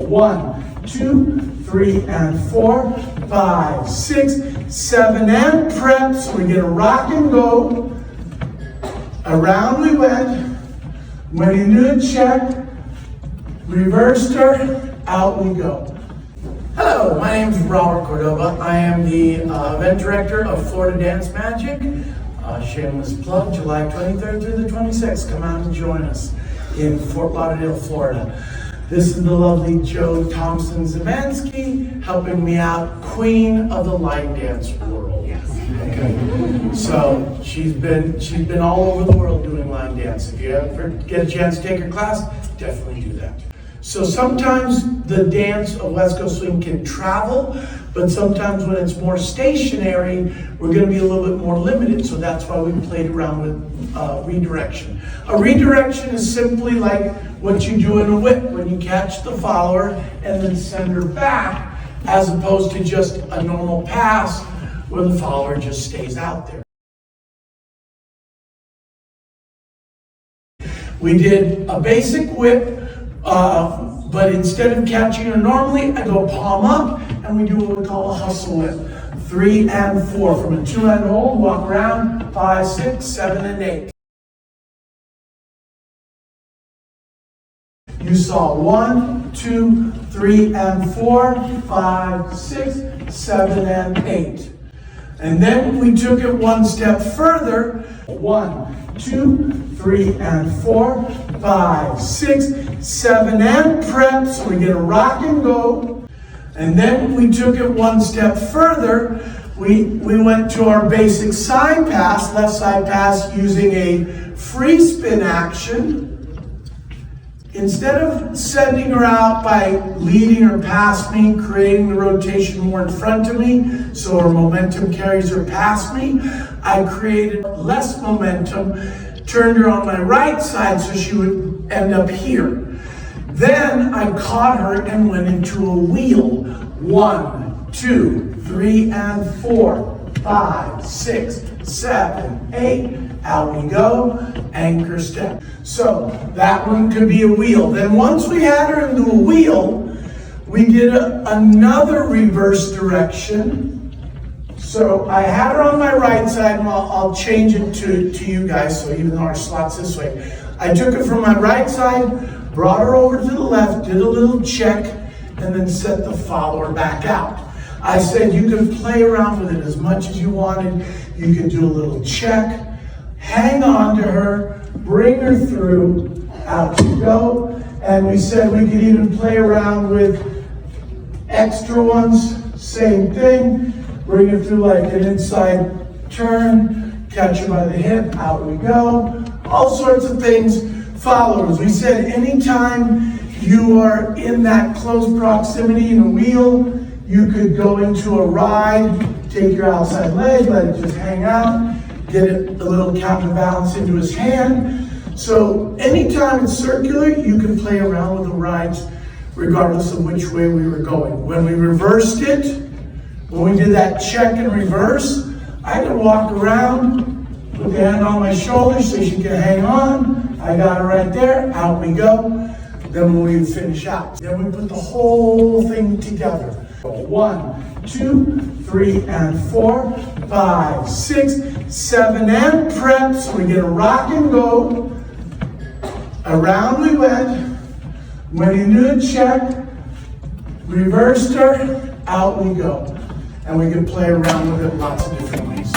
1, 2, 3, and 4, 5, 6, 7, and prep. So we get a rock and go. Around we went into a check, reversed her, out we go. Hello, my name is Robert Cordova. I am the event director of Florida Dance Magic. Shameless plug, July 23rd through the 26th. Come out and join us in Fort Lauderdale, Florida. This is the lovely Jo Thompson Zavansky helping me out, queen of the line dance world. Yes. Okay. So she's been all over the world doing line dance. If you ever get a chance to take her class, definitely do that. So sometimes the dance of West Coast Swing can travel, but sometimes when it's more stationary, we're going to be a little bit more limited. So that's why we played around with redirection. A redirection is simply like what you do in a whip when you catch the follower and then send her back, as opposed to just a normal pass where the follower just stays out there. We did a basic whip, but instead of catching her normally, I go palm up and we do what we call a hustle whip. 3 and 4 from a 2-hand hold, walk around, 5, 6, 7, and 8. You saw 1, 2, 3, and 4, 5, 6, 7, and 8. And then we took it one step further. 1, 2, 3, and 4, 5, 6, 7, and prep. So we get a rock and go. And then we took it one step further. We went to our basic side pass, left side pass, using a free spin action. Instead of sending her out by leading her past me, creating the rotation more in front of me, so her momentum carries her past me, I created less momentum, turned her on my right side so she would end up here. Then I caught her and went into a wheel. 1, 2, 3, and 4, 5, 6, 7, 8. Out we go, anchor step. So that one could be a wheel. Then once we had her into a wheel, we did another reverse direction. So I had her on my right side, and I'll change it to you guys, so even though our slot's this way. I took it from my right side, brought her over to the left, did a little check, and then set the follower back out. I said you could play around with it as much as you wanted. You could do a little check, hang on to her, bring her through, out you go. And we said we could even play around with extra ones, same thing. Bring her through like an inside turn, catch her by the hip, out we go. All sorts of things. Followers, we said anytime you are in that close proximity in a wheel, you could go into a ride, take your outside leg, let it just hang out, get it a little counterbalance into his hand. So anytime it's circular, you can play around with the rides regardless of which way we were going. When we reversed it, when we did that check and reverse, I could walk around, put the hand on my shoulder so she can hang on. I got her right there, out we go. Then we would finish out. Then we put the whole thing together. 1, 2, 3, and 4, 5, 6, 7, and prep. So we get a rock and go. Around we went into a check, reversed her, out we go. And we can play around with it lots of different ways.